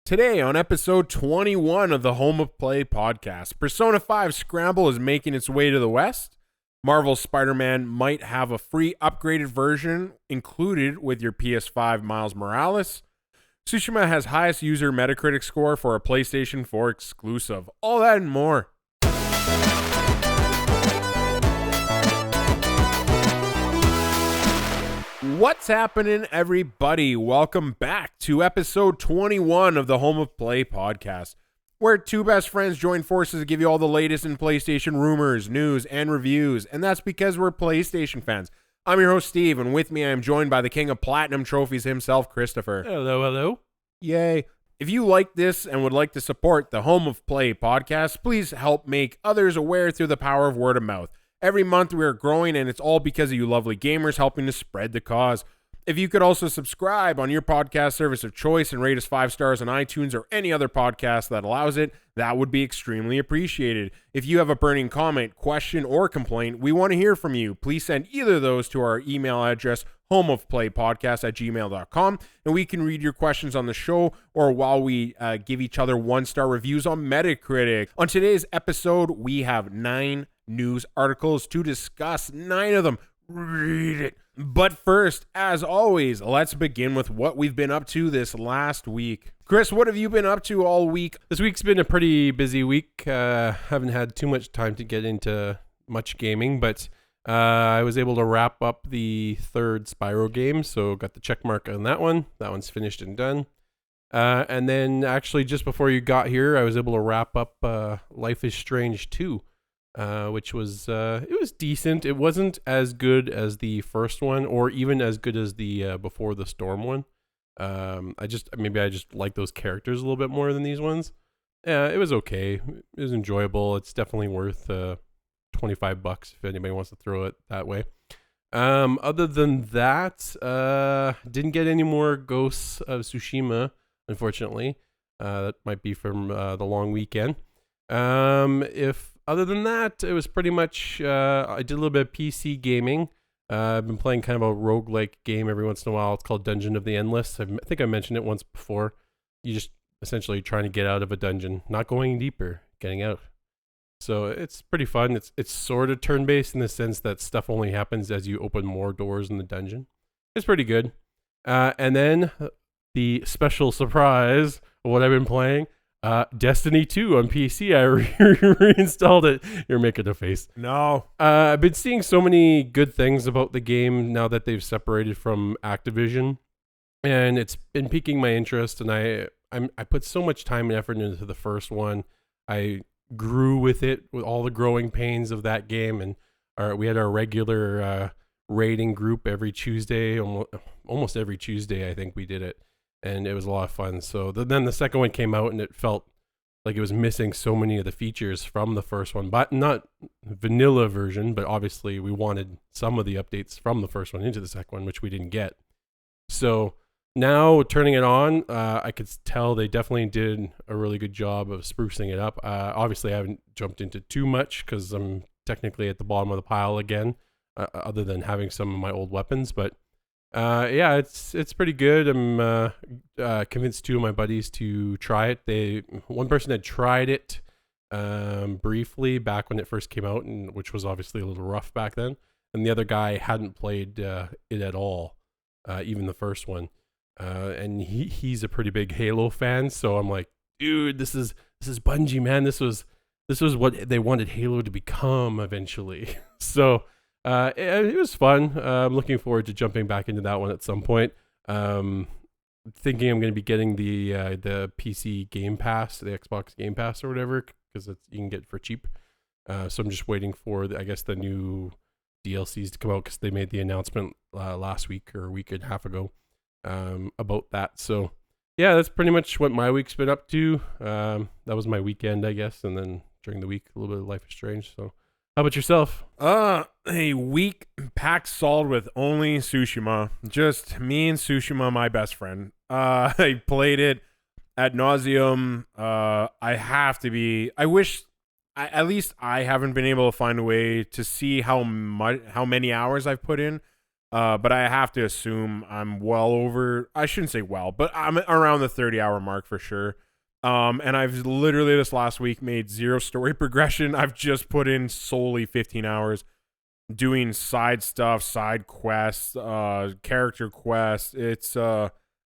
Today on episode 21 of the Home of Play podcast, Persona 5 Scramble is making its way to the West. Marvel's Spider-Man might have a free upgraded version included with your PS5 Miles Morales. Tsushima has highest user Metacritic score for a PlayStation 4 exclusive. All that and more. What's happening, everybody? Welcome back to episode 21 of the Home of Play podcast, where two best friends join forces to give you all the latest in PlayStation rumors, news, and reviews, and that's because we're PlayStation fans. I'm your host, Steve, and with me I am joined by the king of platinum trophies himself, Christopher. Hello, hello. Yay. If you like this and would like to support the Home of Play podcast, please help make others aware through the power of word of mouth. Every month we are growing, and it's all because of you lovely gamers helping to spread the cause. If you could also subscribe on your podcast service of choice and rate us 5 stars on iTunes or any other podcast that allows it, that would be extremely appreciated. If you have a burning comment, question, or complaint, we want to hear from you. Please send either of those to our email address, homeofplaypodcast@gmail.com, and we can read your questions on the show or while we give each other 1-star reviews on Metacritic. On today's episode, we have 9 news articles to discuss. 9 of them. Read it. But first, as always, let's begin with what we've been up to this last week. Chris, what have you been up to all week? This week's been a pretty busy week. Haven't had too much time to get into much gaming, but I was able to wrap up the 3rd Spyro game, so got the check mark on that one. That one's finished and done. And then actually just before you got here, I was able to wrap up Life is Strange 2. Which was it was decent. It wasn't as good as the first one, or even as good as the Before the Storm one. I just like those characters a little bit more than these ones. It was okay. It was enjoyable. It's definitely worth $25 if anybody wants to throw it that way. Other than that, didn't get any more Ghosts of Tsushima, unfortunately. That might be from the long weekend. Other than that, it was pretty much, I did a little bit of PC gaming. I've been playing kind of a roguelike game every once in a while. It's called Dungeon of the Endless. I think I mentioned it once before. You just essentially trying to get out of a dungeon, not going deeper, getting out. So it's pretty fun. It's sort of turn-based in the sense that stuff only happens as you open more doors in the dungeon. It's pretty good. And then the special surprise of what I've been playing, Destiny 2 on PC. I reinstalled it. You're making a face. No. I've been seeing so many good things about the game now that they've separated from Activision, and it's been piquing my interest. And I put so much time and effort into the first one. I grew with it, with all the growing pains of that game, and we had our regular raiding group every Tuesday, almost every Tuesday. I think we did it. And it was a lot of fun. So then the second one came out, and it felt like it was missing so many of the features from the first one, but not vanilla version. But obviously, we wanted some of the updates from the first one into the second one, which we didn't get. So now turning it on, I could tell they definitely did a really good job of sprucing it up. Obviously, I haven't jumped into too much because I'm technically at the bottom of the pile again, other than having some of my old weapons, but. Yeah, it's pretty good. I'm convinced 2 of my buddies to try it. One person had tried it briefly back when it first came out, and which was obviously a little rough back then. And the other guy hadn't played it at all, even the first one. And he's a pretty big Halo fan, so I'm like, dude, this is Bungie, man. This was what they wanted Halo to become eventually. So. It was fun. I'm looking forward to jumping back into that one at some point. Thinking I'm going to be getting the PC Game Pass, the Xbox Game Pass or whatever, because you can get it for cheap. So I'm just waiting for, I guess, the new DLCs to come out, because they made the announcement last week or a week and a half ago about that. So yeah, that's pretty much what my week's been up to. That was my weekend, I guess, and then during the week, a little bit of Life is Strange. So. How about yourself? A week packed solid with only Tsushima. Just me and Tsushima, my best friend. I played it ad nauseum. I wish at least I haven't been able to find a way to see how many hours I've put in. But I have to assume I'm well over, I shouldn't say well, but I'm around the 30-hour mark for sure. And I've literally this last week made 0 story progression. I've just put in solely 15 hours doing side stuff, side quests, character quests. It's yeah,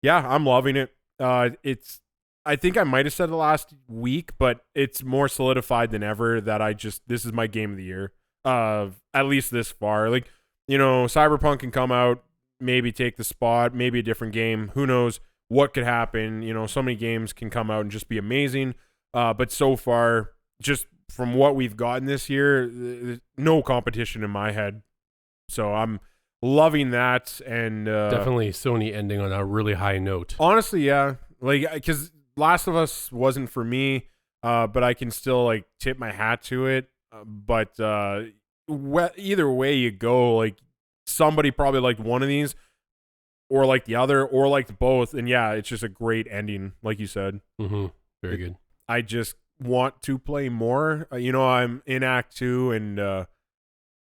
I'm loving it. It's I think I might have said it last week, but it's more solidified than ever that this is my game of the year. At least this far. Like, Cyberpunk can come out, maybe take the spot, maybe a different game. Who knows what could happen? So many games can come out and just be amazing. But so far, just from what we've gotten this year, no competition in my head. So I'm loving that. And definitely Sony ending on a really high note. Honestly, yeah. Like, because Last of Us wasn't for me, but I can still like tip my hat to it. But either way you go, like somebody probably liked one of these, or like the other, or liked both, and yeah, it's just a great ending, like you said. Mm-hmm. Very good. I just want to play more. I'm in Act 2, and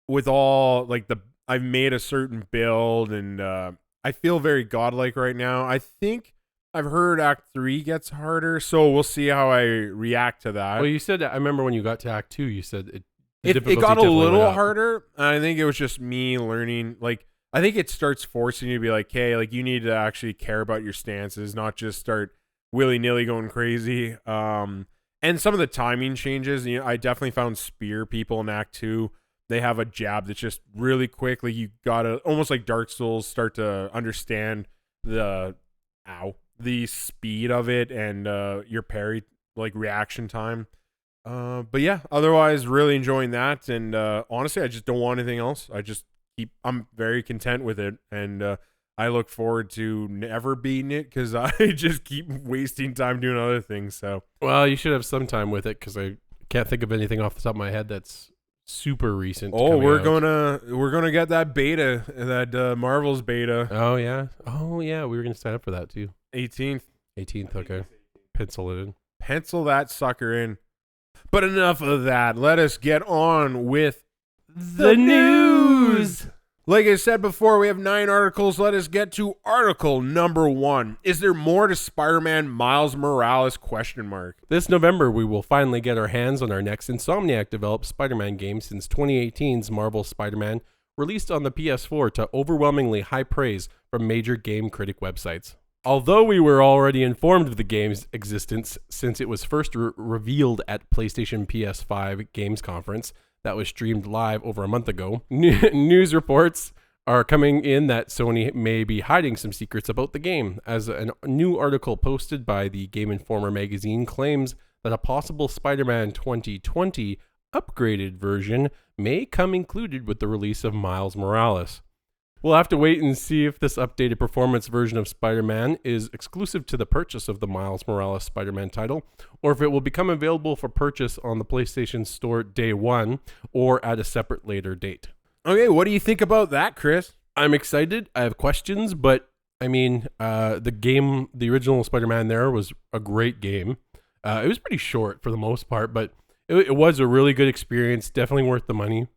with all like I've made a certain build, and I feel very godlike right now. I think I've heard Act 3 gets harder, so we'll see how I react to that. Well, you said, I remember when you got to Act 2, you said it got a little harder. I think it was just me learning. Like, I think it starts forcing you to be like, hey, like you need to actually care about your stances, not just start willy-nilly going crazy. And some of the timing changes. I definitely found spear people in Act 2. They have a jab that's just really quick. Like, you gotta, almost like Dark Souls, start to understand the speed of it and your parry, like, reaction time. But yeah, otherwise really enjoying that. And honestly, I just don't want anything else. I'm very content with it. And I look forward to never beating it, because I just keep wasting time doing other things. So, well, you should have some time with it, because I can't think of anything off the top of my head that's super recent. We're gonna get that beta, that Marvel's beta. Oh yeah, we were gonna sign up for that too. 18th. Okay, pencil it in. Pencil that sucker in. But enough of that. Let us get on with the news. Like I said before, we have 9 articles. Let us get to article number 1. Is there more to Spider-Man Miles Morales? ? This November, we will finally get our hands on our next Insomniac-developed Spider-Man game since 2018's Marvel Spider-Man, released on the PS4 to overwhelmingly high praise from major game critic websites. Although we were already informed of the game's existence since it was first revealed at PlayStation PS5 Games Conference, that was streamed live over a month ago, news reports are coming in that Sony may be hiding some secrets about the game, as a new article posted by the Game Informer magazine claims that a possible Spider-Man 2020 upgraded version may come included with the release of Miles Morales. We'll have to wait and see if this updated performance version of Spider-Man is exclusive to the purchase of the Miles Morales Spider-Man title, or if it will become available for purchase on the PlayStation Store day 1, or at a separate later date. Okay, what do you think about that, Chris? I'm excited. I have questions, but I mean, the original Spider-Man there was a great game. It was pretty short for the most part, but it was a really good experience. Definitely worth the money.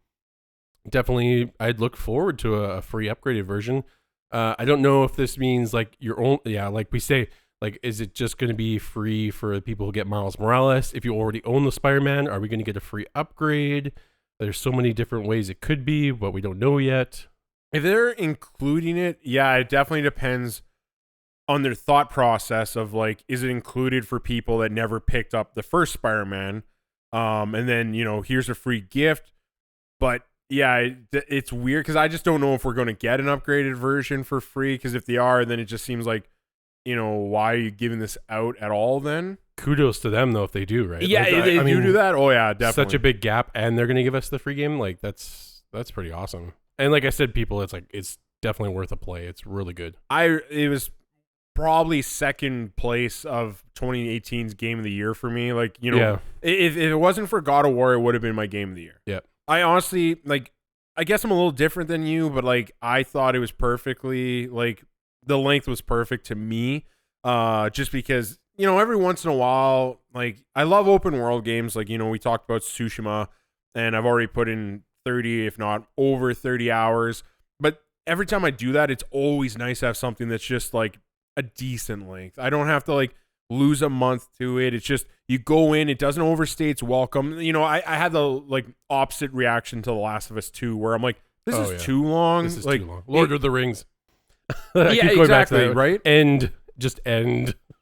Definitely, I'd look forward to a free upgraded version. I don't know if this means like your own, like we say, like, is it just going to be free for the people who get Miles Morales? If you already own the Spider-Man, are we going to get a free upgrade? There's so many different ways it could be, but we don't know yet. If they're including it, yeah, it definitely depends on their thought process of like, is it included for people that never picked up the first Spider-Man? And then, here's a free gift. But yeah, it's weird, because I just don't know if we're going to get an upgraded version for free, because if they are, then it just seems like, why are you giving this out at all then? Kudos to them, though, if they do, right? Yeah, like, they do that. Oh, yeah, definitely. Such a big gap, and they're going to give us the free game. Like, that's pretty awesome. And like I said, people, it's definitely worth a play. It's really good. It was probably second place of 2018's Game of the Year for me. Like, if it wasn't for God of War, it would have been my Game of the Year. Yeah. I honestly, like, I guess I'm a little different than you, but like, I thought it was perfectly, like, the length was perfect to me. Just because, every once in a while, like, I love open world games. Like, we talked about Tsushima, and I've already put in 30, if not over 30 hours. But every time I do that, it's always nice to have something that's just like a decent length. I don't have to like lose a month to it. It's just you go in, it doesn't overstay its welcome. You know, I had the like opposite reaction to The Last of Us 2 where I'm like, this is too long. This is like, too long. Lord of the Rings. Yeah, exactly, right? End.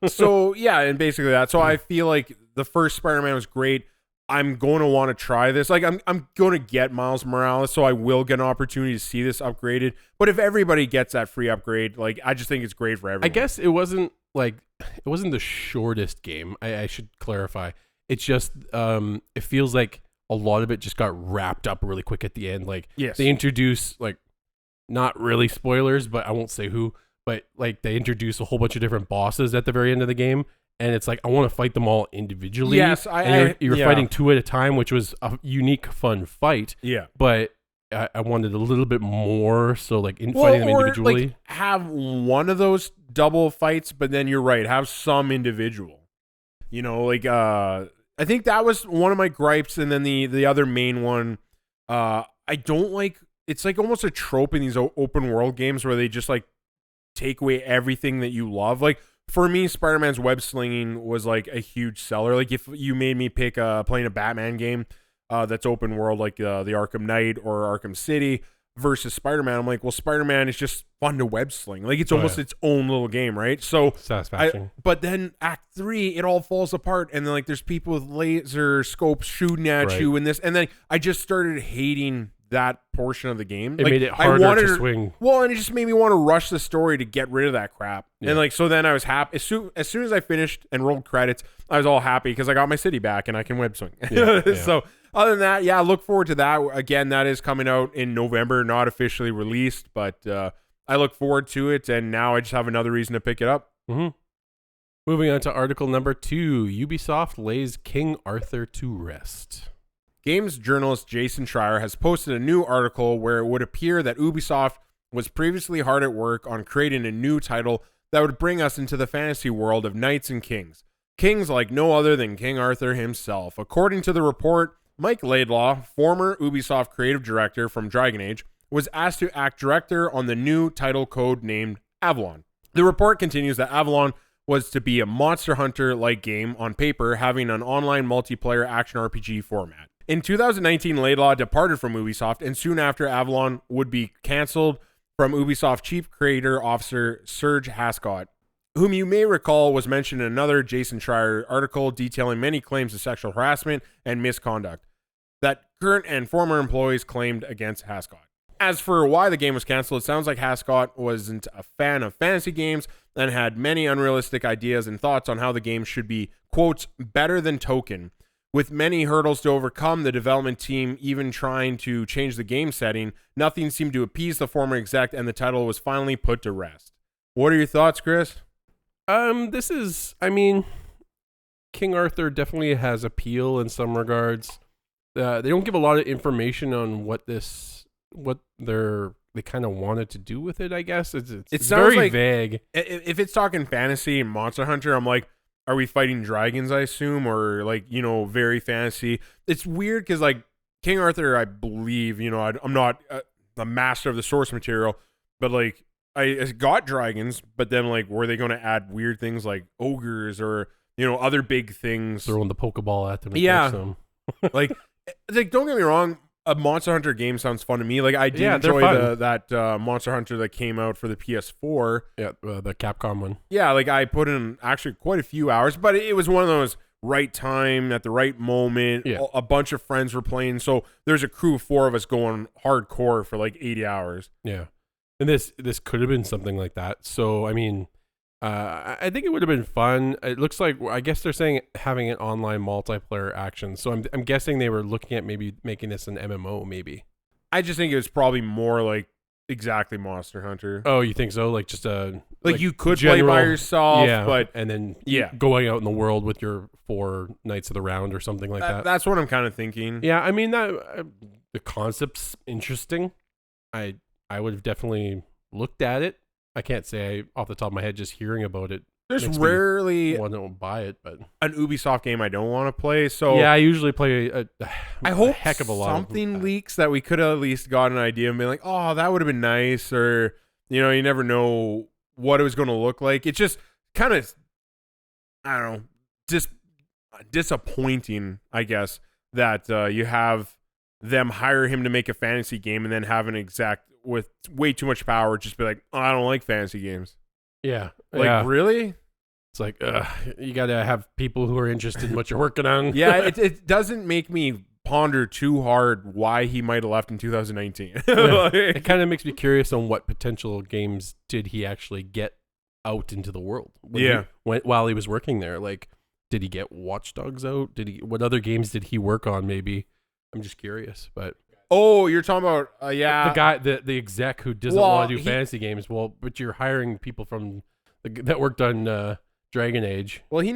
So yeah, and basically that. So I feel like the first Spider-Man was great. I'm going to want to try this. Like I'm going to get Miles Morales, so I will get an opportunity to see this upgraded. But if everybody gets that free upgrade, like I just think it's great for everyone. I guess it wasn't the shortest game. I should clarify. It's just it feels like a lot of it just got wrapped up really quick at the end. Like they introduce like not really spoilers, but I won't say who, but like they introduce a whole bunch of different bosses at the very end of the game. And it's like, I want to fight them all individually. Yes, you're fighting two at a time, which was a unique, fun fight. Yeah. But I wanted a little bit more, so like fighting them individually. Like, have one of those double fights, but then you're right, have some individual. You know, like I think that was one of my gripes, and then the other main one, I don't like. It's like almost a trope in these open world games where they just like take away everything that you love. Like for me, Spider-Man's web slinging was like a huge seller. Like if you made me pick playing a Batman game that's open world, like the Arkham Knight or Arkham City versus Spider-Man, I'm like, well, Spider-Man is just fun to web sling. Like it's almost its own little game, right? So satisfaction. But then Act 3, it all falls apart, and then like there's people with laser scopes shooting at you, and this, and then I just started hating that portion of the game. It like, made it harder to swing. Well, and it just made me want to rush the story to get rid of that crap. Yeah. And like, so then I was happy. As soon as I finished and rolled credits, I was all happy because I got my city back and I can web swing. Yeah, yeah. So other than that, yeah, look forward to that. Again, that is coming out in November, not officially released, but I look forward to it. And now I just have another reason to pick it up. Mm-hmm. Moving on to article number 2, Ubisoft lays King Arthur to rest. Games journalist Jason Schreier has posted a new article where it would appear that Ubisoft was previously hard at work on creating a new title that would bring us into the fantasy world of knights and kings. Kings like no other than King Arthur himself. According to the report, Mike Laidlaw, former Ubisoft creative director from Dragon Age, was asked to act director on the new title code named Avalon. The report continues that Avalon was to be a Monster Hunter-like game on paper, having an online multiplayer action RPG format. In 2019, Laidlaw departed from Ubisoft, and soon after, Avalon would be canceled from Ubisoft Chief Creator Officer Serge Hascott, whom you may recall was mentioned in another Jason Schreier article detailing many claims of sexual harassment and misconduct that current and former employees claimed against Hascott. As for why the game was canceled, it sounds like Hascott wasn't a fan of fantasy games and had many unrealistic ideas and thoughts on how the game should be, quote, better than Token. With many hurdles to overcome, the development team even trying to change the game setting, nothing seemed to appease the former exec, and the title was finally put to rest. What are your thoughts, Chris? King Arthur definitely has appeal in some regards. They don't give a lot of information on what they kind of wanted to do with it, I guess. It's very like, vague. If it's talking fantasy and Monster Hunter, I'm like, are we fighting dragons, I assume, or like, you know, very fantasy? It's weird because like King Arthur, I believe, you know, I'm not the master of the source material, but like I got dragons, but then like, were they going to add weird things like ogres or, you know, other big things? Throwing the Pokeball at them. And catch them. like don't get me wrong. A Monster Hunter game sounds fun to me. Like I did enjoy that Monster Hunter that came out for the PS4. Yeah, the Capcom one. Yeah, like I put in actually quite a few hours, but it was one of those right time at the right moment. Yeah. A bunch of friends were playing, so there's a crew of 4 of us going hardcore for like 80 hours. Yeah, and this could have been something like that. So I mean, I think it would have been fun. It looks like, I guess they're saying having an online multiplayer action. So I'm guessing they were looking at maybe making this an MMO maybe. I just think it was probably more like exactly Monster Hunter. Oh, you think so? Like just a... Like you could play by yourself, but... And then going out in the world with your 4 Knights of the Round or something like that. That's what I'm kind of thinking. Yeah, I mean, that the concept's interesting. I would have definitely looked at it. I can't say off the top of my head, just hearing about it, There's Makes me rarely want to buy it, but an Ubisoft game I don't want to play. So yeah, I usually play I hope heck of a lot. Something leaks that we could have at least got an idea and be like, oh, that would have been nice, or you never know what it was going to look like. It's just kind of, I don't know, just disappointing, I guess, that you have them hire him to make a fantasy game and then have an exec with way too much power just be like, oh, I don't like fantasy games. Yeah. Like, really? It's like, you got to have people who are interested in what you're working on. Yeah, it doesn't make me ponder too hard why he might have left in 2019. Yeah. It kind of makes me curious on what potential games did he actually get out into the world while he was working there. Like, did he get Watch Dogs out? What other games did he work on, maybe? I'm just curious, but... Oh, you're talking about the guy, the exec who doesn't want to do fantasy games. Well, but you're hiring people from that worked on Dragon Age. Well, he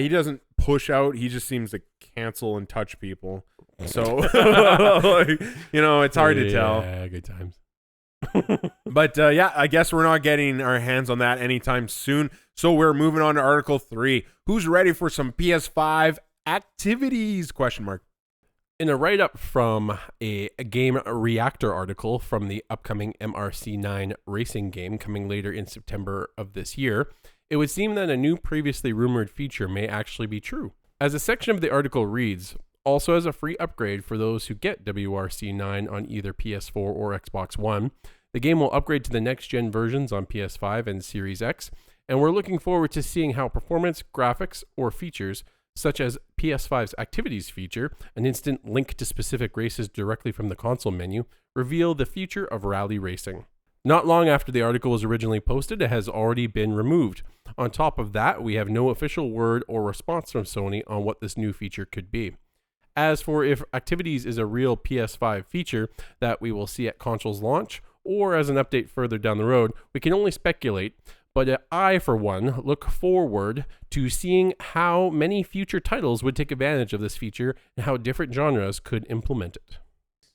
doesn't push out. He just seems to cancel and touch people. So, it's hard to tell. Yeah, good times. But I guess we're not getting our hands on that anytime soon. So we're moving on to Article 3. Who's ready for some PS5 activities? ? In a write-up from a Game Reactor article from the upcoming MRC9 racing game coming later in September of this year, it would seem that a new previously rumored feature may actually be true. As a section of the article reads, also as a free upgrade for those who get WRC9 on either PS4 or Xbox One, the game will upgrade to the next-gen versions on PS5 and Series X, and we're looking forward to seeing how performance, graphics, or features such as PS5's Activities feature, an instant link to specific races directly from the console menu, reveal the future of rally racing. Not long after the article was originally posted, it has already been removed. On top of that, we have no official word or response from Sony on what this new feature could be. As for if Activities is a real PS5 feature that we will see at console's launch, or as an update further down the road, we can only speculate. But I, for one, look forward to seeing how many future titles would take advantage of this feature and how different genres could implement it.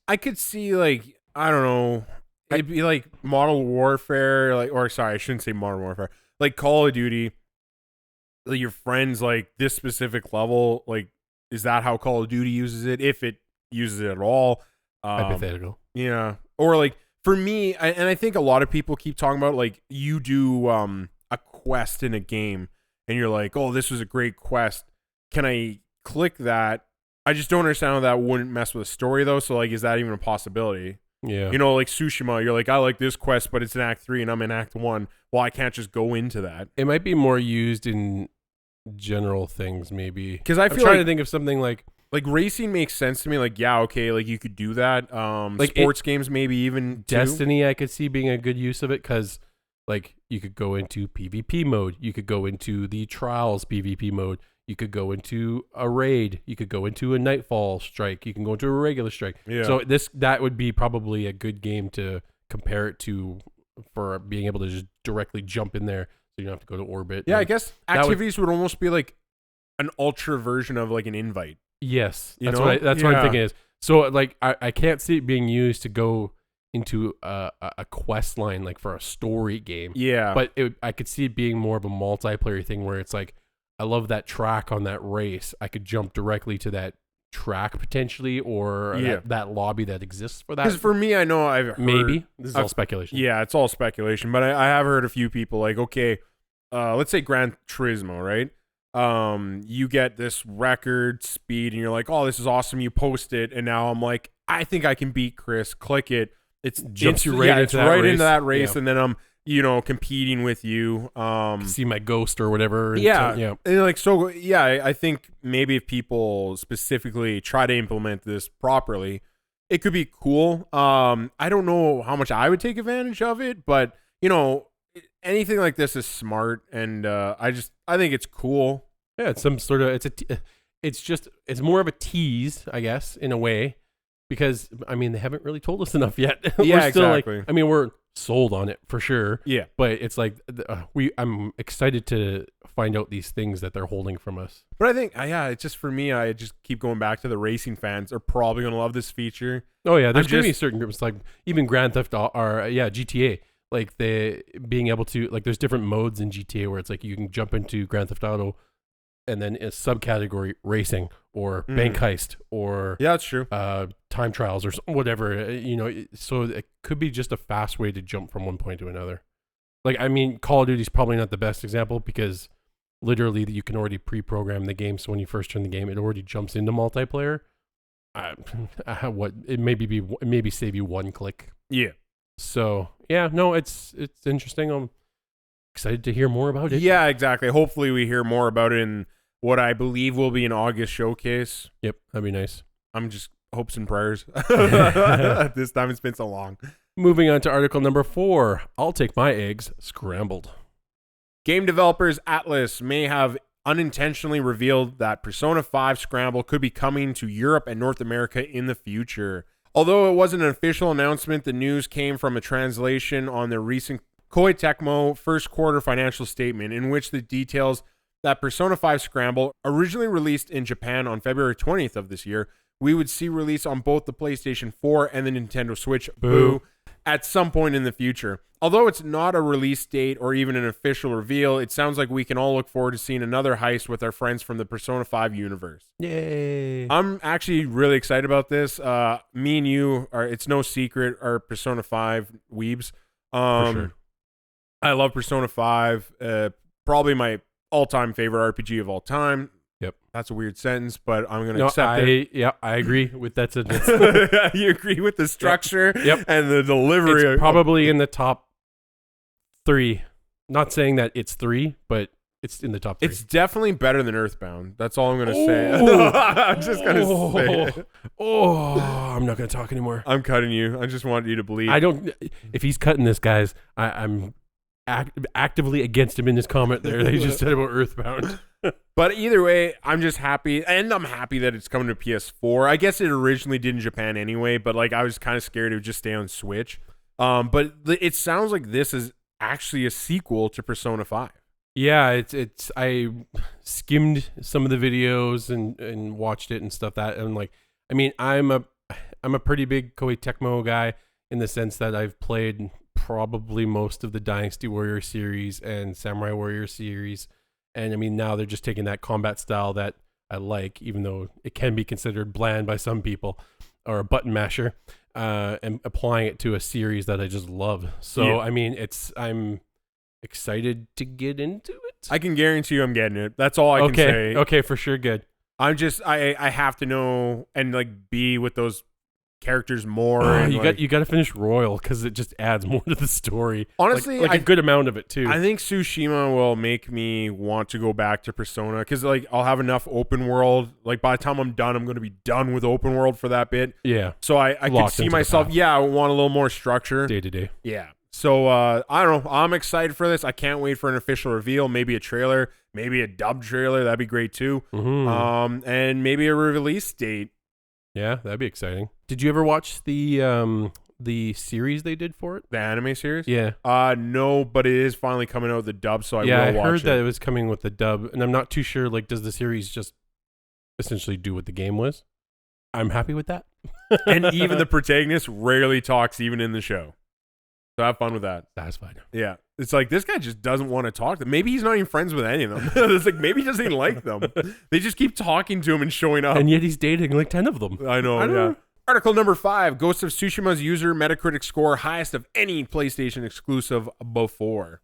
I could see, like, I don't know, it'd be like Modern Warfare, I shouldn't say Modern Warfare, like Call of Duty, like your friends, like, this specific level, like, is that how Call of Duty uses it? If it uses it at all. Hypothetical. Yeah. Or, like, for me, and I think a lot of people keep talking about, like, you do a quest in a game, and you're like, oh, this was a great quest. Can I click that? I just don't understand how that wouldn't mess with the story, though. So, like, is that even a possibility? Yeah. Like Tsushima, you're like, I like this quest, but it's in Act 3, and I'm in Act 1. Well, I can't just go into that. It might be more used in general things, maybe. Because I'm trying to think of something like... Like, racing makes sense to me. Like, yeah, okay, like, you could do that. Like sports games, maybe even Destiny, I could see being a good use of it, because, like, you could go into PvP mode. You could go into the Trials PvP mode. You could go into a raid. You could go into a Nightfall strike. You can go into a regular strike. Yeah. So that would be probably a good game to compare it to for being able to just directly jump in there, so you don't have to go to orbit. Yeah, I guess Activities would almost be like an ultra version of, like, an invite. Yes, that's what I'm thinking is. So, like, I can't see it being used to go into a quest line, like, for a story game. Yeah. But I could see it being more of a multiplayer thing where it's like, I love that track on that race. I could jump directly to that track potentially, or that lobby that exists for that. Because for me, I know I've heard... Maybe. This is all speculation. Yeah, it's all speculation. But I have heard a few people like, okay, let's say Gran Turismo, right? You get this record speed and you're like, oh, this is awesome. You post it, and now I'm like, I think I can beat Chris. Click it. It's jumps you right into that race, and then I'm competing with you. See my ghost or whatever. And like, so I think maybe if people specifically try to implement this properly, it could be cool. I don't know how much I would take advantage of it, but anything like this is smart, and I think it's cool. Yeah, it's some sort of it's more of a tease, I guess, in a way, because I mean they haven't really told us enough yet. Yeah, we're still exactly. We're sold on it for sure. Yeah, but it's like I'm excited to find out these things that they're holding from us. But I think it's just, for me, I just keep going back to the racing fans are probably gonna love this feature. Oh yeah, there's gonna be certain groups like even Grand Theft or GTA. like the being able to like there's different modes in GTA where it's like you can jump into Grand Theft Auto and then a subcategory racing or bank heist or Yeah, that's true. time trials or whatever, so it could be just a fast way to jump from one point to another. Like, I mean, Call of Duty is probably not the best example because literally you can already pre-program the game. So when you first turn the game, it already jumps into multiplayer. It maybe save you one click. Yeah. So yeah, no, it's interesting. I'm excited to hear more about it. Yeah, exactly. Hopefully we hear more about it in what I believe will be an August showcase. Yep, that'd be nice. I'm just hopes and prayers. This time it's been so long. Moving on to article number 4. I'll take my eggs scrambled. Game developers Atlas may have unintentionally revealed that Persona 5 Scramble could be coming to Europe and North America in the future. Although it wasn't an official announcement, the news came from a translation on the recent Koei Tecmo first quarter financial statement, in which the details that Persona 5 Scramble, originally released in Japan on February 20th of this year, we would see release on both the PlayStation 4 and the Nintendo Switch, at some point in the future. Although it's not a release date or even an official reveal, it sounds like we can all look forward to seeing another heist with our friends from the Persona 5 universe. Yay. I'm actually really excited about this. Me and you it's no secret, are Persona 5 weebs. For sure. I love Persona 5. Probably my all-time favorite RPG of all time. Yep. That's a weird sentence, but I'm going to accept it. Yeah, I agree with that sentence. You agree with the structure Yep. and the delivery. It's probably in the top 3. Not saying that it's 3, but it's in the top 3. It's definitely better than Earthbound. That's all I'm going to say. I'm just going to say it. I'm not going to talk anymore. I'm cutting you. I just want you to believe. If he's cutting this, guys, I'm actively against him in this comment there that he just said about Earthbound. But either way, I'm just happy, and I'm happy that it's coming to PS4. I guess it originally did in Japan anyway, but like I was kind of scared it would just stay on Switch. But it sounds like this is actually a sequel to Persona 5. Yeah, it's I skimmed some of the videos and watched it and stuff and like, I mean, I'm a pretty big Koei Tecmo guy in the sense that I've played probably most of the Dynasty Warrior series and Samurai Warrior series. And I mean, now they're just taking that combat style that I like, even though it can be considered bland by some people or a button masher, and applying it to a series that I just love. So, yeah. I mean, I'm excited to get into it. I can guarantee you I'm getting it. That's all I can say. Okay, for sure. Good. I'm just, I have to know and like be with those characters more. And you got to finish Royal because it just adds more to the story. Honestly, like a good amount of it too. I think Tsushima will make me want to go back to Persona because like I'll have enough open world. Like by the time I'm done, I'm going to be done with open world for that bit. Yeah. So I could see myself. Yeah, I want a little more structure day to day. Yeah. So I don't know. I'm excited for this. I can't wait for an official reveal. Maybe a trailer. Maybe a dubbed trailer. That'd be great too. Mm-hmm. And maybe a release date. Yeah, that'd be exciting. Did you ever watch the series they did for it? The anime series? Yeah. No, but it is finally coming out with the dub, so I will watch it. Yeah, I heard that it was coming with the dub, and I'm not too sure, like, does the series just essentially do what the game was? I'm happy with that. And even the protagonist rarely talks even in the show. So have fun with that. Satisfied. Yeah. It's like, this guy just doesn't want to talk to them. Maybe he's not even friends with any of them. It's like, maybe he doesn't even like them. They just keep talking to him and showing up. And yet he's dating like 10 of them. I know. Article number 5, Ghost of Tsushima's user Metacritic score highest of any PlayStation exclusive before.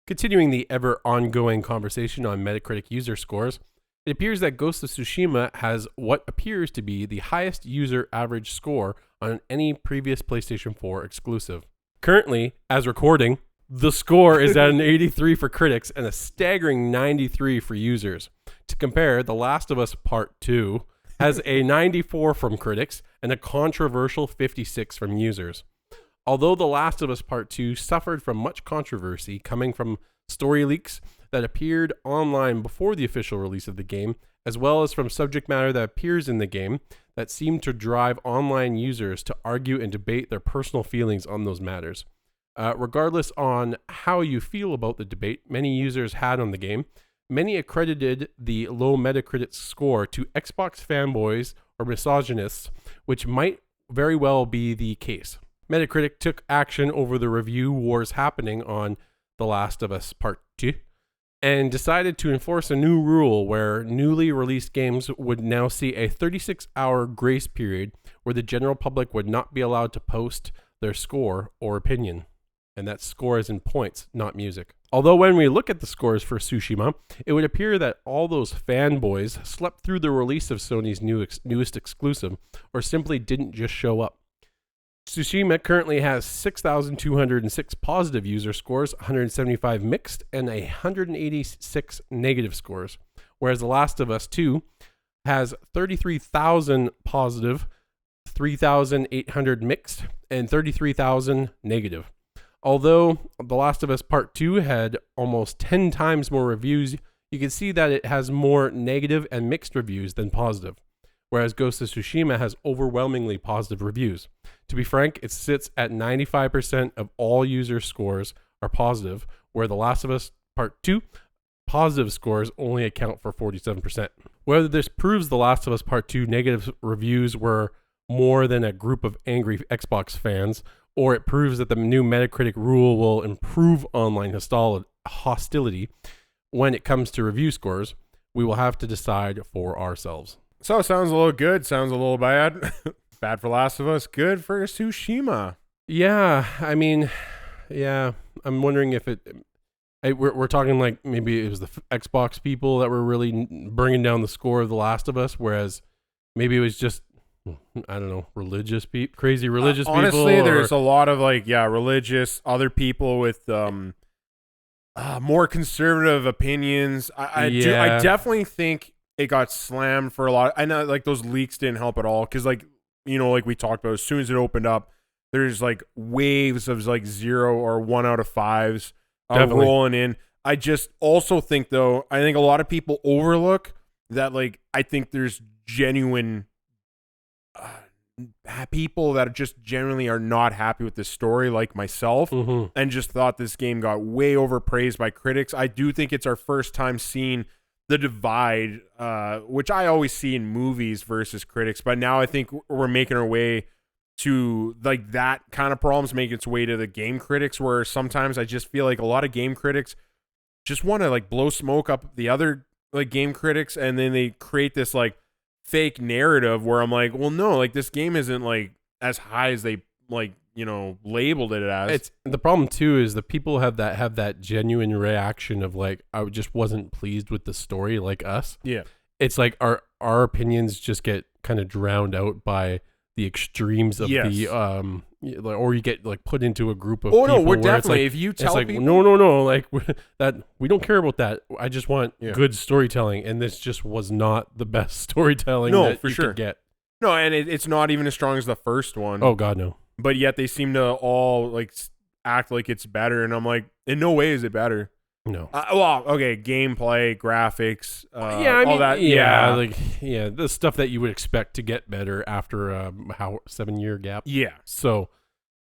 Continuing the ever ongoing conversation on Metacritic user scores, it appears that Ghost of Tsushima has what appears to be the highest user average score on any previous PlayStation 4 exclusive. Currently, as recording, the score is at an 83 for critics and a staggering 93 for users. To compare, The Last of Us Part 2 has a 94 from critics and a controversial 56 from users. Although The Last of Us Part 2 suffered from much controversy coming from story leaks that appeared online before the official release of the game, as well as from subject matter that appears in the game that seemed to drive online users to argue and debate their personal feelings on those matters. Regardless on how you feel about the debate many users had on the game, many accredited the low Metacritic score to Xbox fanboys or misogynists, which might very well be the case. Metacritic took action over the review wars happening on The Last of Us Part 2 and decided to enforce a new rule where newly released games would now see a 36-hour grace period where the general public would not be allowed to post their score or opinion. And that score is in points, not music. Although when we look at the scores for Tsushima, it would appear that all those fanboys slept through the release of Sony's newest exclusive, or simply didn't just show up. Tsushima currently has 6,206 positive user scores, 175 mixed, and 186 negative scores, whereas The Last of Us 2 has 33,000 positive, 3,800 mixed, and 33,000 negative. Although The Last of Us Part 2 had almost 10 times more reviews, you can see that it has more negative and mixed reviews than positive, whereas Ghost of Tsushima has overwhelmingly positive reviews. To be frank, it sits at 95% of all user scores are positive, where The Last of Us Part 2 positive scores only account for 47%. Whether this proves The Last of Us Part 2 negative reviews were more than a group of angry Xbox fans, or it proves that the new Metacritic rule will improve online hostility when it comes to review scores, we will have to decide for ourselves. So, sounds a little good, sounds a little bad. Bad for Last of Us, good for Tsushima. Yeah, I mean, yeah, I'm wondering if we're talking like maybe it was the Xbox people that were really bringing down the score of The Last of Us, whereas maybe it was just, I don't know, crazy religious people. Honestly, there's a lot of religious, other people with more conservative opinions. I definitely think it got slammed for a lot. I know those leaks didn't help at all because we talked about, as soon as it opened up, there's waves of 0 or 1 out of 5s rolling in. I just also think though, I think a lot of people overlook that I think there's genuine people that just generally are not happy with this story, like myself, and just thought this game got way overpraised by critics. I do think it's our first time seeing the divide, which I always see in movies versus critics, but now I think we're making our way to that kind of problems make its way to the game critics, where sometimes I just feel like a lot of game critics just want to blow smoke up the other game critics, and then they create this fake narrative where I'm like, well, no, this game isn't as high as they labeled it as. It's the problem too is the people have that genuine reaction of I just wasn't pleased with the story, like us. Yeah, it's our opinions just get kind of drowned out by the extremes of the or you get put into a group of people. No, we're definitely, if you tell people, no, that we don't care about that. I just want good storytelling, and this just was not the best storytelling that for you could get. No, and it's not even as strong as the first one. Oh God, no. But yet they seem to all act like it's better, and I'm like, in no way is it better. No. Okay, gameplay, graphics, all that. Yeah, the stuff that you would expect to get better after a 7-year gap. Yeah. So,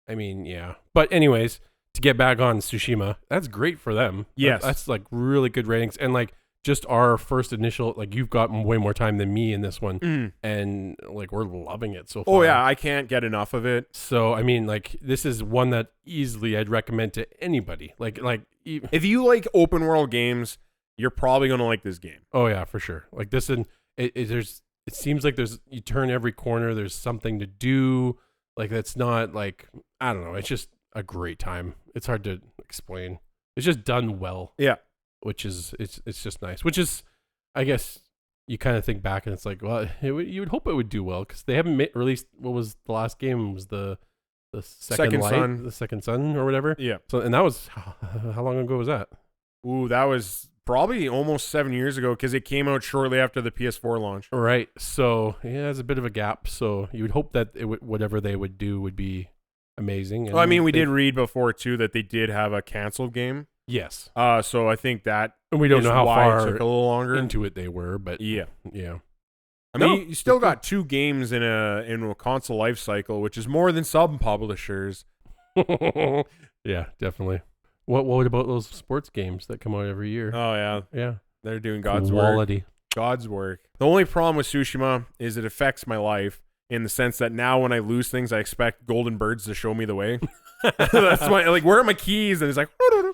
I mean, yeah. But anyways, to get back on Tsushima, that's great for them. Yes. That's really good ratings, and just our first initial, you've got way more time than me in this one, and we're loving it so far. Oh yeah, I can't get enough of it. So I mean, this is one that easily I'd recommend to anybody. If you like open world games, you're probably gonna like this game. Oh yeah, for sure. This, and it seems like you turn every corner, there's something to do. That's not I don't know. It's just a great time. It's hard to explain. It's just done well. Yeah. Which is it's just nice. Which is, I guess, you kind of think back and it's well, you would hope it would do well because they haven't released. What was the last game? It was the second light, Son, the second sun or whatever. Yeah. So and that was how long ago was that? Ooh, that was probably almost 7 years ago because it came out shortly after the PS4 launch. Right. So yeah, there's a bit of a gap. So you would hope that whatever they would do would be amazing. Well, I mean, we did read before too that they did have a canceled game. Yes. So I think that, and we don't know how far it took a little longer into it they were, but yeah. I No, mean, you still got 2 games in a console life cycle, which is more than some publishers. Yeah, definitely. What about those sports games that come out every year? Oh yeah, yeah, they're doing God's quality. work. God's work. The only problem with Tsushima is it affects my life. in the sense that now when I lose things, I expect golden birds to show me the way. That's my, like, where are my keys? And he's like,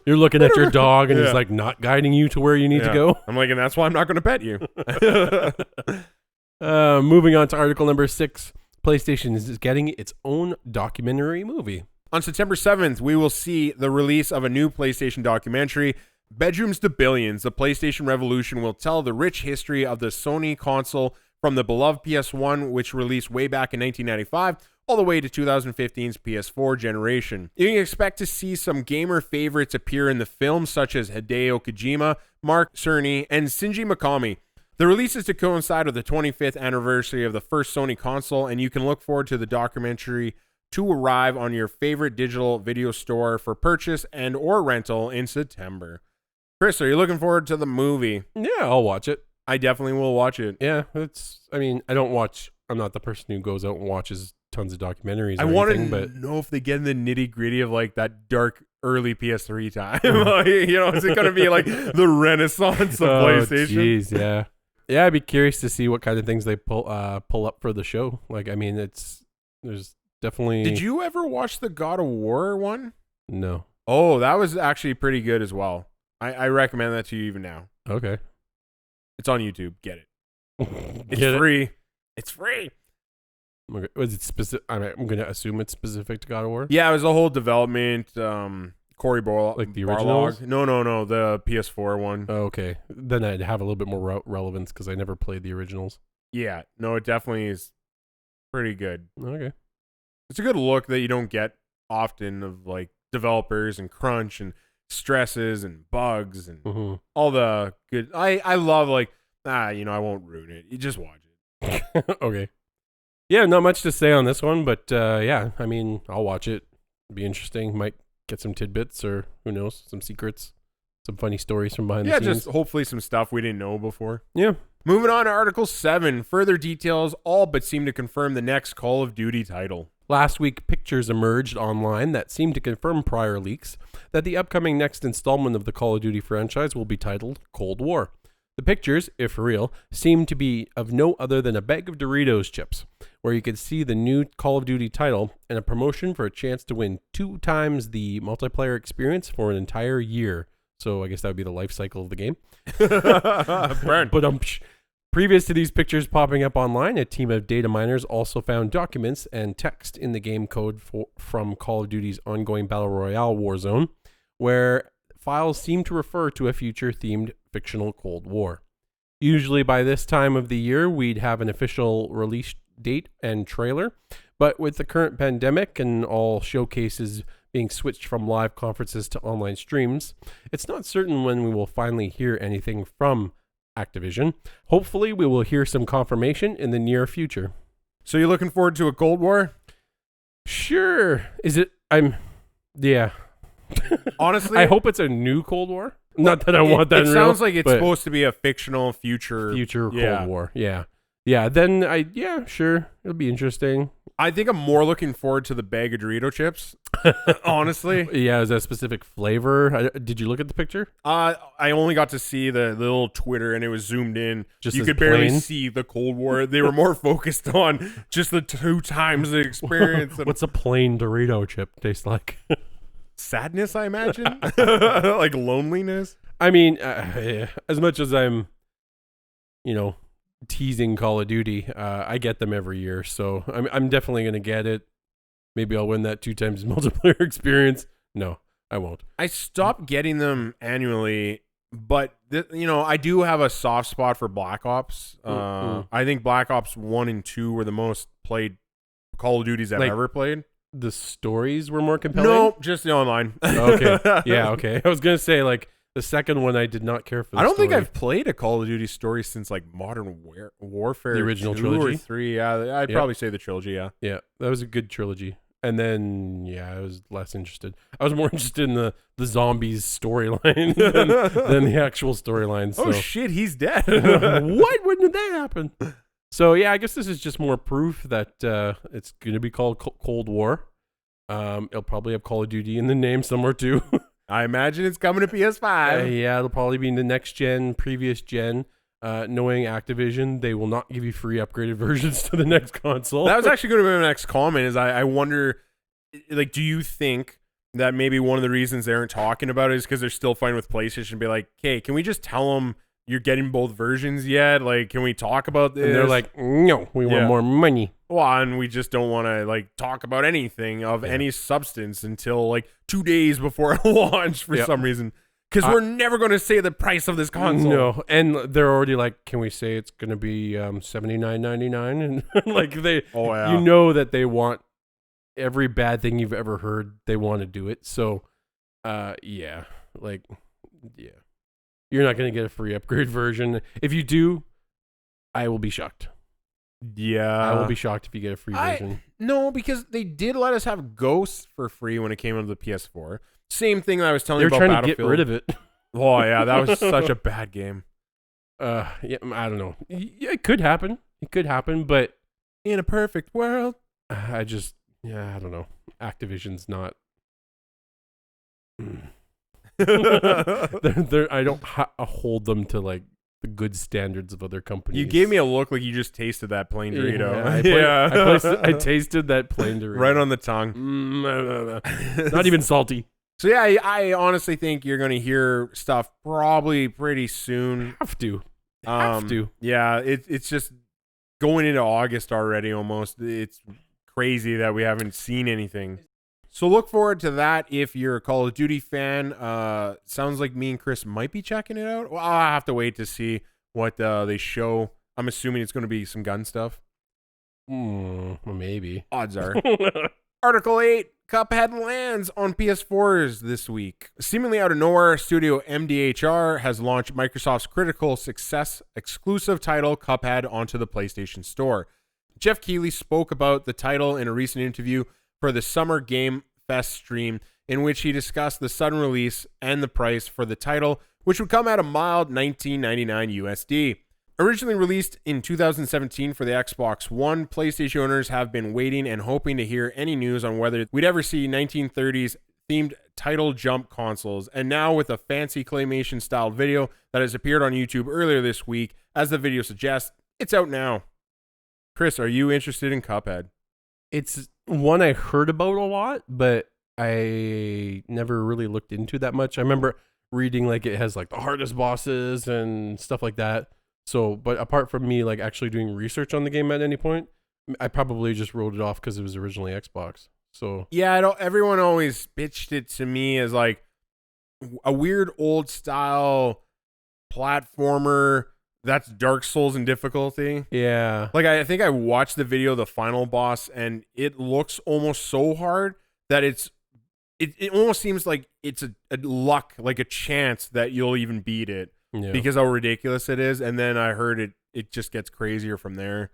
You're looking at your dog and he's like not guiding you to where you need to go. I'm like, and that's why I'm not going to pet you. Moving on to article number 6. PlayStation is getting its own documentary movie. On September 7th, we will see the release of a new PlayStation documentary, Bedrooms to Billions. The PlayStation Revolution will tell the rich history of the Sony console from the beloved PS1, which released way back in 1995, all the way to 2015's PS4 generation. You can expect to see some gamer favorites appear in the film, such as Hideo Kojima, Mark Cerny, and Shinji Mikami. The release is to coincide with the 25th anniversary of the first Sony console, and you can look forward to the documentary to arrive on your favorite digital video store for purchase and or rental in September. Chris, are you looking forward to the movie? Yeah, I'll watch it. I definitely will watch it. Yeah, I'm not the person who goes out and watches tons of documentaries I want to know if they get in the nitty gritty of like that dark early PS3 time. Like, you know, is it going to be like the renaissance of PlayStation? Jeez, yeah. Yeah, I'd be curious to see what kind of things they pull up for the show. Like, I mean, there's definitely... Did you ever watch the God of War one? No. Oh, that was actually pretty good as well. I recommend that to you even now. Okay. It's on YouTube. Get it. It's Get free. It's free. Was it specific? I'm going to assume it's specific to God of War. Yeah, it was a whole development. Corey Barlog. Like the originals? No. The PS4 one. Oh, okay. Then I'd have a little bit more relevance because I never played the originals. Yeah. No, it definitely is pretty good. Okay. It's a good look that you don't get often of like developers and crunch and stresses and bugs and all the good. I love like, I won't ruin it. You just watch it. Okay. Yeah, not much to say on this one, but yeah, I mean, I'll watch it. It'll be interesting. Might get some tidbits or who knows, some secrets, some funny stories from behind the scenes. Yeah, just hopefully some stuff we didn't know before. Yeah. Moving on to Article 7. Further details all but seem to confirm the next Call of Duty title. Last week, pictures emerged online that seemed to confirm prior leaks that the upcoming next installment of the Call of Duty franchise will be titled Cold War. The pictures, if real, seem to be of no other than a bag of Doritos chips, where you could see the new Call of Duty title and a promotion for a chance to win 2 times the multiplayer experience for an entire year. So I guess that would be the life cycle of the game. But previous to these pictures popping up online, a team of data miners also found documents and text in the game code from Call of Duty's ongoing Battle Royale Warzone, where files seem to refer to a future-themed fictional Cold War. Usually by this time of the year, we'd have an official release date and trailer, but with the current pandemic and all showcases being switched from live conferences to online streams, it's not certain when we will finally hear anything from Activision. Hopefully, we will hear some confirmation in the near future. So you're looking forward to a Cold War? Sure. Is it? Yeah. Honestly, I hope it's a new Cold War. Not that I want that. It sounds like it's supposed to be a fictional future Cold War. Yeah. Yeah. Then sure. It'll be interesting. I think I'm more looking forward to the bag of Dorito chips. Honestly. Yeah. Is that a specific flavor? Did you look at the picture? I only got to see the little Twitter and it was zoomed in. Just you could barely see the Cold War. They were more focused on just the 2 times the experience. What's a plain Dorito chip taste like? Sadness, I imagine. Like loneliness. I mean, as much as I'm, teasing Call of Duty, I get them every year, so I'm definitely gonna get it. Maybe I'll win that 2 times multiplayer experience. No, I won't. I stopped getting them annually, but I do have a soft spot for Black Ops. I think Black Ops 1 and 2 were the most played Call of Duties I've ever played. The stories were more compelling? No, just the online. Okay. Yeah, okay. I was going to say, the second one I did not care for the I don't story. think I've played a Call of Duty story since, Modern Warfare. The original 2 trilogy? or 3, yeah. I'd probably say the trilogy, yeah. Yeah, that was a good trilogy. And then, I was less interested. I was more interested in the zombies storyline than the actual storyline. So. Oh, shit, he's dead. What? When did that happen? So, I guess this is just more proof that it's going to be called Cold War. It'll probably have Call of Duty in the name somewhere, too. I imagine it's coming to PS5. Yeah, it'll probably be in the next gen, previous gen. Knowing Activision, they will not give you free upgraded versions to the next console. That was actually going to be my next comment. Is I wonder, like, do you think that maybe one of the reasons they aren't talking about it is because they're still fighting with PlayStation? Be like, okay, can we just tell them you're getting both versions yet? Like, can we talk about this? And they're like, no, we want more money. Well, and we just don't want to like talk about anything of any substance until like 2 days before launch for some reason. Because we're never going to say the price of this console. No, and they're already like, can we say it's going to be $79.99? And like you know that they want every bad thing you've ever heard. They want to do it. So, you're not going to get a free upgrade version. If you do, I will be shocked. Yeah, I will be shocked if you get a free version. No, because they did let us have Ghosts for free when it came out of the PS4. Same thing that I was telling you about Battlefield. They're trying to get rid of it. Oh, yeah, that was such a bad game. Yeah, I don't know. Yeah, it could happen. It could happen, but in a perfect world, I don't know. Activision's not. I don't hold them to like the good standards of other companies. You gave me a look like you just tasted that plain Dorito. I tasted that plain Dorito. Right on the tongue. Not even salty. So yeah, I honestly think you're going to hear stuff probably pretty soon. Have to. Yeah, it's just going into August already almost. It's crazy that we haven't seen anything. So look forward to that if you're a Call of Duty fan. Sounds like me and Chris might be checking it out. Well, I'll have to wait to see what they show. I'm assuming it's going to be some gun stuff. Maybe. Odds are. Article 8, Cuphead lands on PS4s this week. Seemingly out of nowhere, studio MDHR has launched Microsoft's critical success exclusive title Cuphead onto the PlayStation Store. Jeff Keighley spoke about the title in a recent interview for the Summer Game Fest stream, in which he discussed the sudden release and the price for the title, which would come at a mild $19.99 USD. Originally released in 2017 for the Xbox One, PlayStation owners have been waiting and hoping to hear any news on whether we'd ever see 1930s themed title jump consoles. And now with a fancy claymation styled video that has appeared on YouTube earlier this week, as the video suggests, it's out now. Chris, are you interested in Cuphead? It's one I heard about a lot, but I never really looked into that much. I remember reading like it has like the hardest bosses and stuff like that. So, but apart from me like actually doing research on the game at any point, I probably just wrote it off because it was originally Xbox. So yeah, everyone always bitched it to me as like a weird old style platformer that's Dark Souls in difficulty. Yeah. Like I think I watched the video of the final boss and it looks almost so hard that it almost seems like it's a luck, like a chance that you'll even beat it. Yeah. Because how ridiculous it is. And then I heard it just gets crazier from there.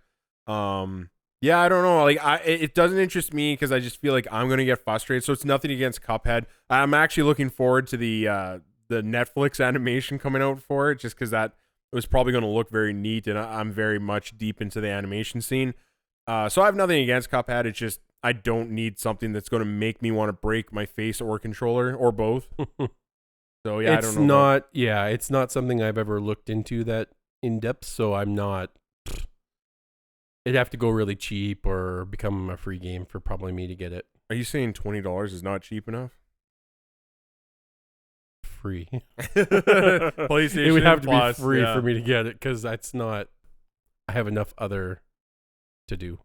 Yeah, I don't know. Like it doesn't interest me because I just feel like I'm gonna get frustrated. So it's nothing against Cuphead. I'm actually looking forward to the Netflix animation coming out for it, just because that it was probably going to look very neat, and I'm very much deep into the animation scene. So I have nothing against Cuphead. It's just I don't need something that's going to make me want to break my face or controller or both. So yeah, I don't know. It's not something I've ever looked into that in depth. So I'm not. It'd have to go really cheap or become a free game for probably me to get it. Are you saying $20 is not cheap enough? Free. PlayStation it would have to Plus, be free for me to get it because that's not. I have enough other to do.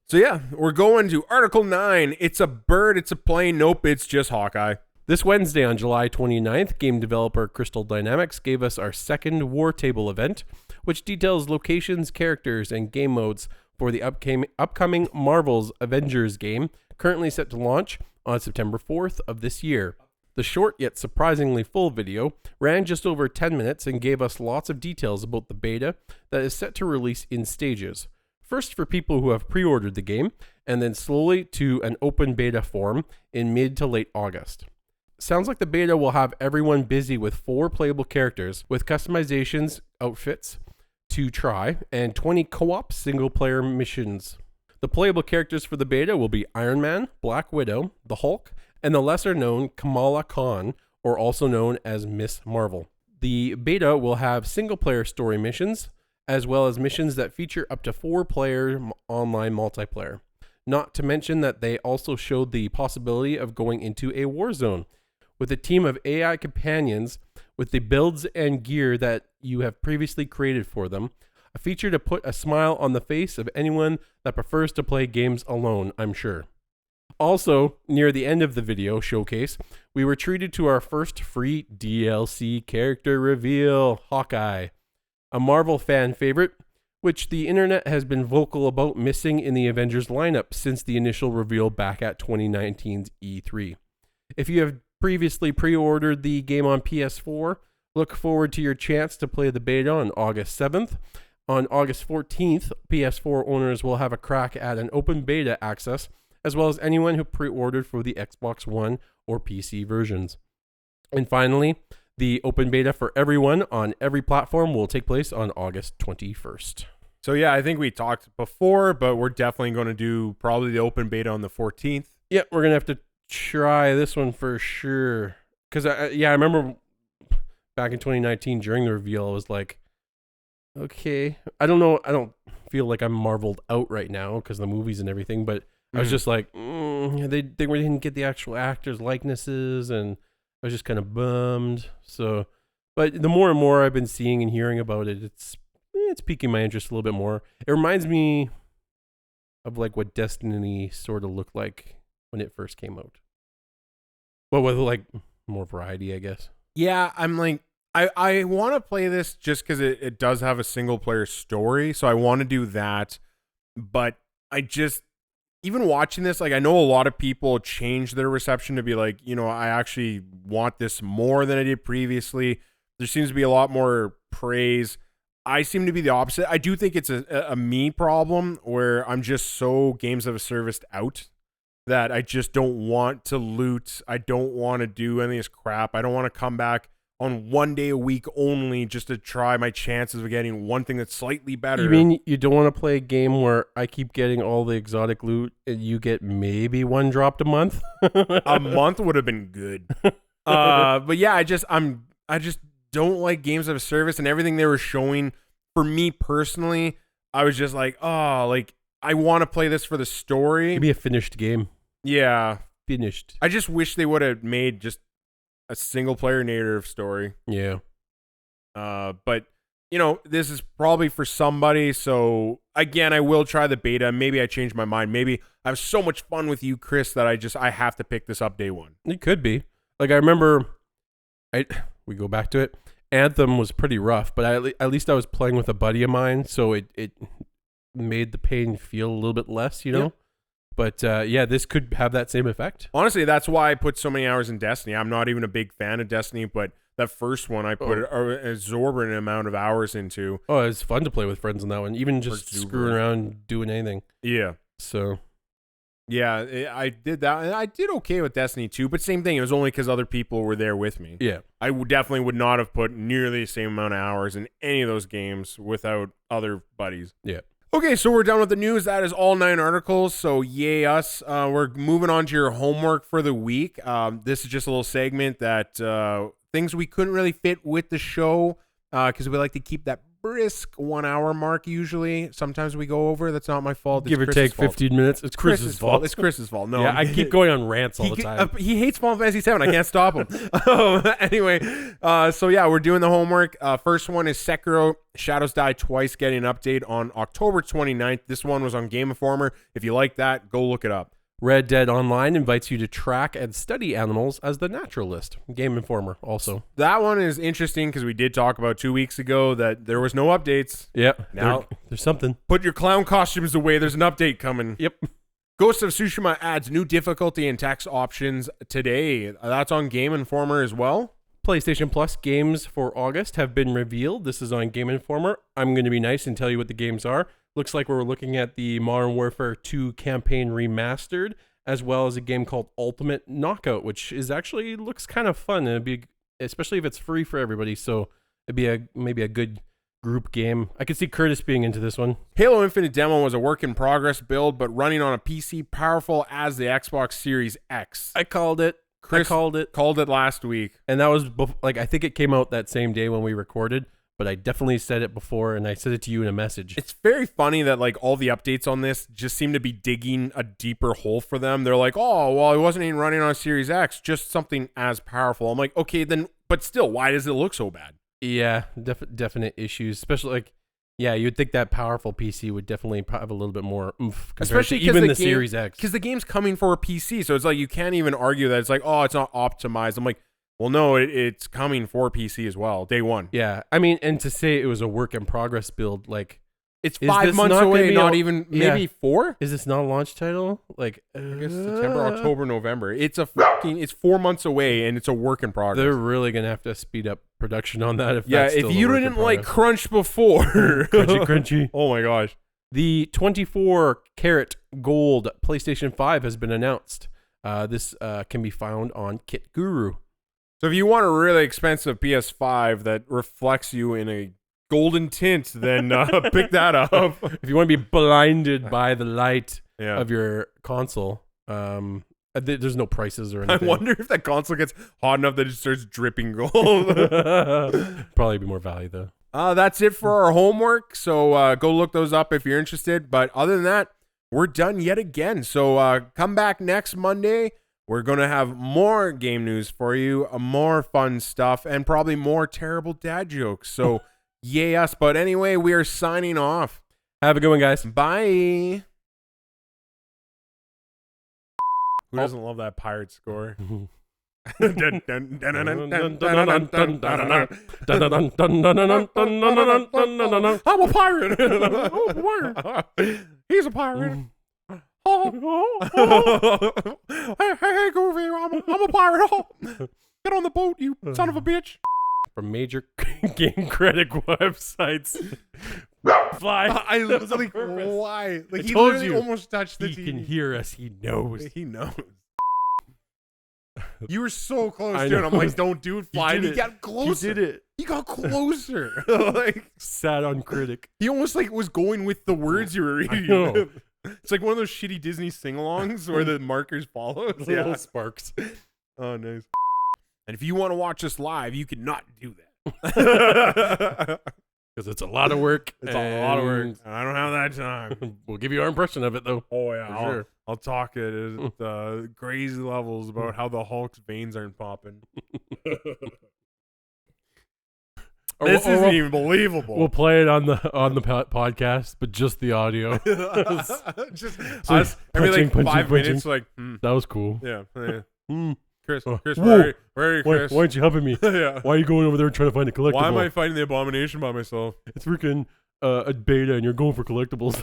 So yeah, we're going to Article 9. It's a bird, it's a plane. Nope, it's just Hawkeye. This Wednesday on July 29th, game developer Crystal Dynamics gave us our second War Table event, which details locations, characters, and game modes for the upcoming Marvel's Avengers game, currently set to launch on September 4th of this year. The short yet surprisingly full video ran just over 10 minutes and gave us lots of details about the beta that is set to release in stages. First for people who have pre-ordered the game, and then slowly to an open beta form in mid to late August. Sounds like the beta will have everyone busy with 4 playable characters with customizations, outfits to try, and 20 co-op single-player missions. The playable characters for the beta will be Iron Man, Black Widow, the Hulk, and the lesser-known Kamala Khan, or also known as Miss Marvel. The beta will have single-player story missions, as well as missions that feature up to 4-player online multiplayer. Not to mention that they also showed the possibility of going into a war zone with a team of AI companions with the builds and gear that you have previously created for them. A feature to put a smile on the face of anyone that prefers to play games alone, I'm sure. Also, near the end of the video showcase, we were treated to our first free DLC character reveal, Hawkeye, a Marvel fan favorite, which the internet has been vocal about missing in the Avengers lineup since the initial reveal back at 2019's E3. If you have previously pre-ordered the game on PS4, look forward to your chance to play the beta on August 7th. On August 14th, PS4 owners will have a crack at an open beta access, as well as anyone who pre-ordered for the Xbox One or PC versions. And finally, the open beta for everyone on every platform will take place on August 21st. So yeah, I think we talked before, but we're definitely going to do probably the open beta on the 14th. Yeah, we're going to have to try this one for sure. Because, I remember back in 2019 during the reveal, I was like, okay, I don't know. I don't feel like I'm marveled out right now because the movies and everything, but I was just like, they didn't get the actual actors' likenesses, and I was just kind of bummed. So, but the more and more I've been seeing and hearing about it, it's piquing my interest a little bit more. It reminds me of like what Destiny sort of looked like when it first came out, but with like more variety, I guess. Yeah, I'm like, I want to play this just because it does have a single player story, so I want to do that. But I just, even watching this, like, I know a lot of people change their reception to be like, I actually want this more than I did previously. There seems to be a lot more praise. I seem to be the opposite. I do think it's a me problem where I'm just so games of a service out that I just don't want to loot. I don't want to do any of this crap. I don't want to come back on 1 day a week only just to try my chances of getting one thing that's slightly better. You mean you don't want to play a game where I keep getting all the exotic loot and you get maybe one dropped a month? A month would have been good. But yeah, I just don't like games of a service, and everything they were showing for me personally, I was just like, oh, like I want to play this for the story. It'd be a finished game. Yeah. Finished. I just wish they would have made just a single player narrative story. Yeah. But this is probably for somebody. So again, I will try the beta. Maybe I change my mind. Maybe I have so much fun with you, Chris, that I have to pick this up day one. It could be. Like I remember, we go back to it. Anthem was pretty rough, but at least I was playing with a buddy of mine, so it made the pain feel a little bit less, Yeah. But this could have that same effect. Honestly, that's why I put so many hours in Destiny. I'm not even a big fan of Destiny, but that first one I put an exorbitant amount of hours into. Oh, it's fun to play with friends on that one, even just screwing around, doing anything. Yeah. So. Yeah, I did that, and I did okay with Destiny 2, but same thing. It was only because other people were there with me. Yeah. I definitely would not have put nearly the same amount of hours in any of those games without other buddies. Yeah. Okay, so we're done with the news. That is all 9 articles, so yay us. We're moving on to your homework for the week. This is just a little segment that things we couldn't really fit with the show because we like to keep that brisk 1 hour mark usually. Sometimes we go over. That's not my fault. Give or take 15 minutes. It's Chris's fault. It's Chris's fault. No, yeah, I keep going on rants all the time. He hates Final Fantasy 7. I can't stop him. Anyway, so yeah, we're doing the homework. First one is Sekiro Shadows Die Twice, getting an update on October 29th. This one was on Game Informer. If you like that, go look it up. Red Dead Online invites you to track and study animals as the naturalist. Game Informer also. That one is interesting because we did talk about 2 weeks ago that there was no updates. Yep. Now there's something. Put your clown costumes away. There's an update coming. Yep. Ghost of Tsushima adds new difficulty and text options today. That's on Game Informer as well. PlayStation Plus games for August have been revealed. This is on Game Informer. I'm going to be nice and tell you what the games are. Looks like we're looking at the Modern Warfare 2 campaign remastered, as well as a game called Ultimate Knockout, which is actually looks kind of fun. It'd be, especially if it's free for everybody. So it'd be maybe a good group game. I could see Curtis being into this one. Halo Infinite demo was a work in progress build, but running on a PC powerful as the Xbox Series X. I called it. Chris called it, last week. and that was like I think it came out that same day when we recorded. But I definitely said it before, and I said it to you in a message. It's very funny that like all the updates on this just seem to be digging a deeper hole for them. They're like, oh, well, it wasn't even running on Series X, just something as powerful. I'm like, okay, then, but still, why does it look so bad? Yeah, definite issues, especially like, yeah, you'd think that powerful PC would definitely have a little bit more oomph, Especially to even the game, Series X. Because the game's coming for a PC, so it's like you can't even argue that it's like, oh, it's not optimized. I'm like, well, no, it's coming for PC as well, day one. Yeah, I mean, and to say it was a work in progress build, like it's 5 months away, not even maybe 4. Is this not a launch title? Like I guess September, October, November. It's 4 months away, and it's a work in progress. They're really gonna have to speed up production on that. If you didn't like crunch before, crunchy. Oh my gosh. The 24-karat gold PlayStation 5 has been announced. This can be found on Kit Guru. So if you want a really expensive PS5 that reflects you in a golden tint, then pick that up. If you want to be blinded by the light of your console, there's no prices or anything. I wonder if that console gets hot enough that it starts dripping gold. Probably be more value though. That's it for our homework. So go look those up if you're interested. But other than that, we're done yet again. So come back next Monday. We're going to have more game news for you, more fun stuff, and probably more terrible dad jokes. So, yay us. But anyway, we are signing off. Have a good one, guys. Bye. Who doesn't love that pirate score? I'm a pirate. He's a pirate. Hey, go over here. I'm a pirate. Get on the boat, you son of a bitch. From major game critic websites. Fly. I was like, why? Like, I he told you. almost touched the He TV. can hear us. He knows. He knows. You were so close I to it. know. I'm like, don't do it, Fly. He got closer. He did it. He got closer. Like, Sat on critic. he almost like was going with the words you were reading. know. It's like one of those shitty Disney sing-alongs where the markers follow. Little sparks. Oh, nice. And if you want to watch us live, you cannot do that. Because it's a lot of work. It's a lot of work. And I don't have that time. We'll give you our impression of it, though. Oh, yeah. For sure. I'll talk it at crazy levels about how the Hulk's veins aren't popping. This isn't even believable. We'll play it on the podcast, but just the audio. Just So us every punching, 5 punching. minutes, like, That was cool. yeah. Mm. Chris, Whoa. where are you, Why Chris? aren't you helping me? Yeah. Why are you going over there and trying to find a collectible? Why am I fighting the abomination by myself? It's freaking a beta and you're going for collectibles.